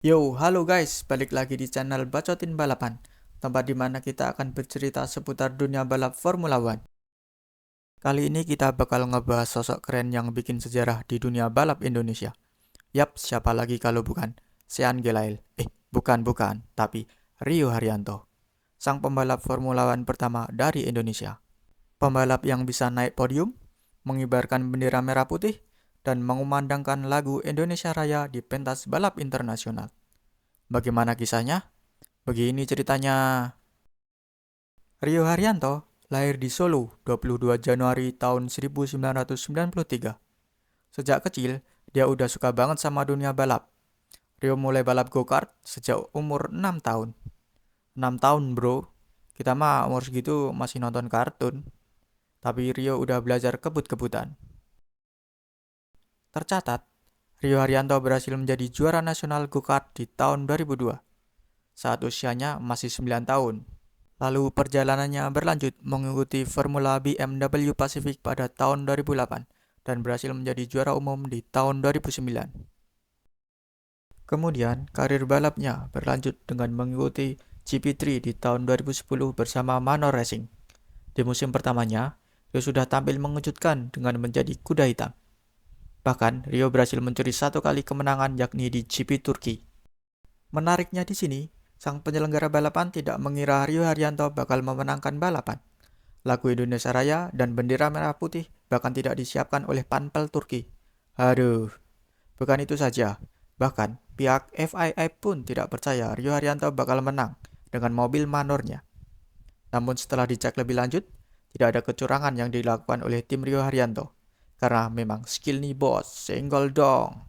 Yo, halo guys, balik lagi di channel Bacotin Balapan, tempat di mana kita akan bercerita seputar dunia balap Formula One. Kali ini kita bakal ngebahas sosok keren yang bikin sejarah di dunia balap Indonesia. Yap, siapa lagi kalau bukan Sean Gelael. Bukan, tapi Rio Haryanto, sang pembalap Formula One pertama dari Indonesia. Pembalap yang bisa naik podium, mengibarkan bendera merah putih, dan mengumandangkan lagu Indonesia Raya di pentas balap internasional. Bagaimana kisahnya? Begini ceritanya. Rio Haryanto lahir di Solo 22 Januari tahun 1993. Sejak kecil, dia udah suka banget sama dunia balap. Rio mulai balap go-kart sejak umur 6 tahun. 6 tahun bro, kita mah umur segitu masih nonton kartun. Tapi Rio udah belajar kebut-kebutan. Tercatat, Rio Haryanto berhasil menjadi juara nasional go-kart di tahun 2002 saat usianya masih 9 tahun. Lalu perjalanannya berlanjut mengikuti Formula BMW Pacific pada tahun 2008 dan berhasil menjadi juara umum di tahun 2009. Kemudian, karir balapnya berlanjut dengan mengikuti GP3 di tahun 2010 bersama Manor Racing. Di musim pertamanya, Rio sudah tampil mengejutkan dengan menjadi kuda hitam. Bahkan, Rio berhasil mencuri satu kali kemenangan yakni di GP Turki. Menariknya di sini, sang penyelenggara balapan tidak mengira Rio Haryanto bakal memenangkan balapan. Lagu Indonesia Raya dan bendera merah putih bahkan tidak disiapkan oleh panpel Turki. Aduh, bukan itu saja. Bahkan, pihak FIA pun tidak percaya Rio Haryanto bakal menang dengan mobil manornya. Namun setelah dicek lebih lanjut, tidak ada kecurangan yang dilakukan oleh tim Rio Haryanto. Karena memang skill nih bos, senggol dong.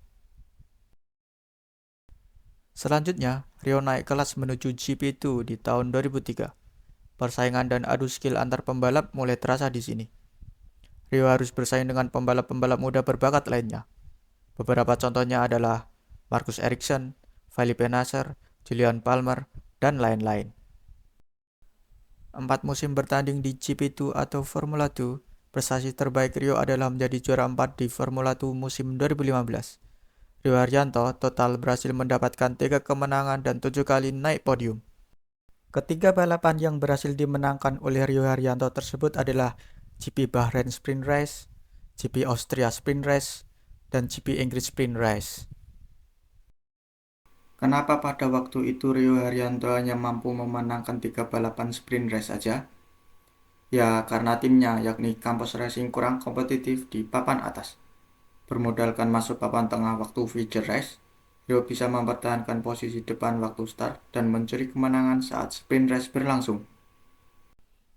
Selanjutnya, Rio naik kelas menuju GP2 di tahun 2003. Persaingan dan adu skill antar pembalap mulai terasa di sini. Rio harus bersaing dengan pembalap-pembalap muda berbakat lainnya. Beberapa contohnya adalah Marcus Ericsson, Felipe Nasr, Julian Palmer, dan lain-lain. 4 musim bertanding di GP2 atau Formula 2, prestasi terbaik Rio adalah menjadi juara 4 di Formula 2 musim 2015. Rio Haryanto total berhasil mendapatkan 3 kemenangan dan 7 kali naik podium. Ketiga balapan yang berhasil dimenangkan oleh Rio Haryanto tersebut adalah GP Bahrain Sprint Race, GP Austria Sprint Race, dan GP Inggris Sprint Race. Kenapa pada waktu itu Rio Haryanto hanya mampu memenangkan 3 balapan sprint race saja? Ya karena timnya yakni Campos Racing kurang kompetitif di papan atas. Bermodalkan masuk papan tengah waktu feature race, Rio bisa mempertahankan posisi depan waktu start dan mencuri kemenangan saat sprint race berlangsung.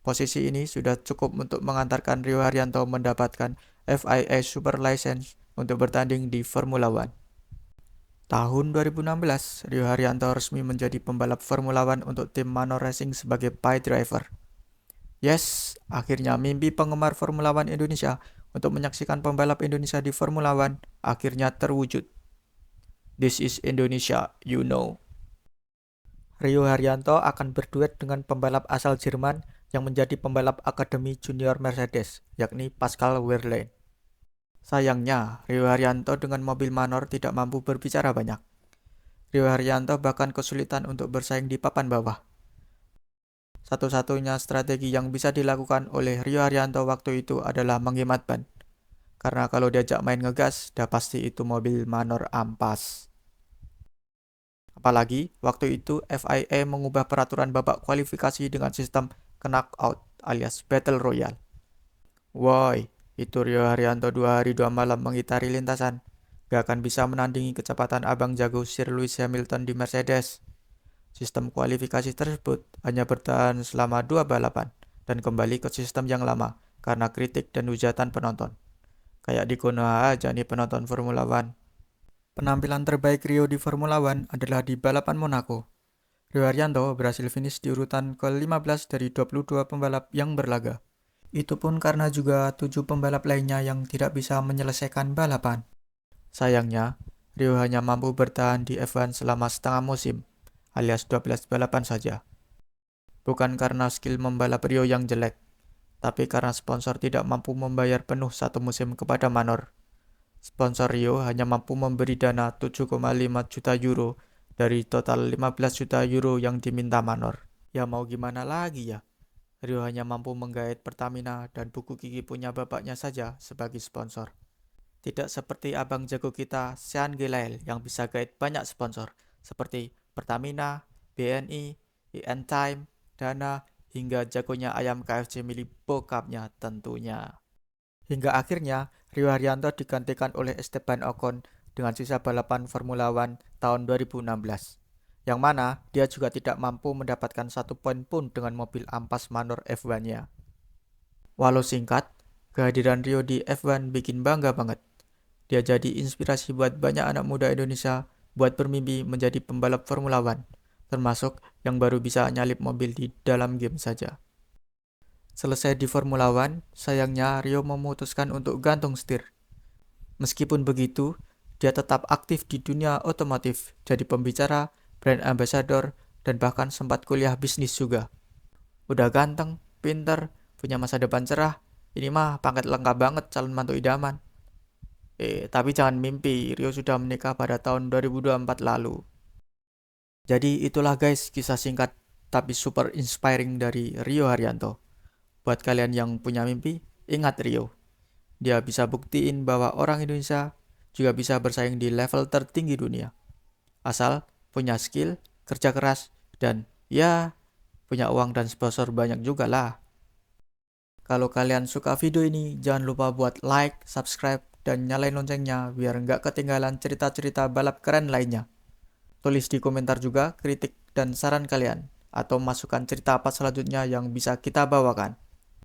Posisi ini sudah cukup untuk mengantarkan Rio Haryanto mendapatkan FIA Super License untuk bertanding di Formula One. Tahun 2016, Rio Haryanto resmi menjadi pembalap Formula One untuk tim Manor Racing sebagai pay driver. Yes, akhirnya mimpi penggemar Formula One Indonesia untuk menyaksikan pembalap Indonesia di Formula One akhirnya terwujud. This is Indonesia, you know. Rio Haryanto akan berduet dengan pembalap asal Jerman yang menjadi pembalap Akademi Junior Mercedes, yakni Pascal Wehrlein. Sayangnya, Rio Haryanto dengan mobil Manor tidak mampu berbicara banyak. Rio Haryanto bahkan kesulitan untuk bersaing di papan bawah. Satu-satunya strategi yang bisa dilakukan oleh Rio Haryanto waktu itu adalah menghemat ban. Karena kalau diajak main ngegas, dah pasti itu mobil Manor ampas. Apalagi, waktu itu FIA mengubah peraturan babak kualifikasi dengan sistem knockout alias Battle Royale. Woi, itu Rio Haryanto 2 hari 2 malam mengitari lintasan. Gak akan bisa menandingi kecepatan abang jago Sir Lewis Hamilton di Mercedes. Sistem kualifikasi tersebut hanya bertahan selama 2 balapan dan kembali ke sistem yang lama karena kritik dan hujatan penonton. Kayak di Konoha aja nih penonton Formula One. Penampilan terbaik Rio di Formula One adalah di balapan Monaco. Rio Haryanto berhasil finish di urutan ke-15 dari 22 pembalap yang berlaga. Itu pun karena juga 7 pembalap lainnya yang tidak bisa menyelesaikan balapan. Sayangnya, Rio hanya mampu bertahan di F1 selama setengah musim, alias 12 balapan saja. Bukan karena skill membalap Rio yang jelek, tapi karena sponsor tidak mampu membayar penuh satu musim kepada Manor. Sponsor Rio hanya mampu memberi dana 7,5 juta euro dari total 15 juta euro yang diminta Manor. Ya mau gimana lagi ya? Rio hanya mampu menggait Pertamina dan buku gigi punya bapaknya saja sebagai sponsor. Tidak seperti abang jago kita, Sean Gilael, yang bisa gait banyak sponsor, seperti Pertamina, BNI, IN Time, Dana, hingga jagonya ayam KFC milik bokapnya tentunya. Hingga akhirnya, Rio Haryanto digantikan oleh Esteban Ocon dengan sisa balapan Formula One tahun 2016. Yang mana dia juga tidak mampu mendapatkan 1 poin pun dengan mobil ampas Manor F1-nya. Walau singkat, kehadiran Rio di F1 bikin bangga banget. Dia jadi inspirasi buat banyak anak muda Indonesia buat bermimpi menjadi pembalap Formula One, termasuk yang baru bisa nyalip mobil di dalam game saja. Selesai di Formula One, sayangnya Rio memutuskan untuk gantung setir. Meskipun begitu, dia tetap aktif di dunia otomotif, jadi pembicara, brand ambassador, dan bahkan sempat kuliah bisnis juga. Udah ganteng, pinter, punya masa depan cerah, ini mah paket lengkap banget calon mantu idaman. Tapi jangan mimpi, Rio sudah menikah pada tahun 2024 lalu. Jadi itulah guys kisah singkat tapi super inspiring dari Rio Haryanto. Buat kalian yang punya mimpi, ingat Rio. Dia bisa buktiin bahwa orang Indonesia juga bisa bersaing di level tertinggi dunia. Asal punya skill, kerja keras, dan ya punya uang dan sponsor banyak juga lah. Kalau kalian suka video ini, jangan lupa buat like, subscribe, dan nyalain loncengnya biar nggak ketinggalan cerita-cerita balap keren lainnya. Tulis di komentar juga kritik dan saran kalian, atau masukan cerita apa selanjutnya yang bisa kita bawakan.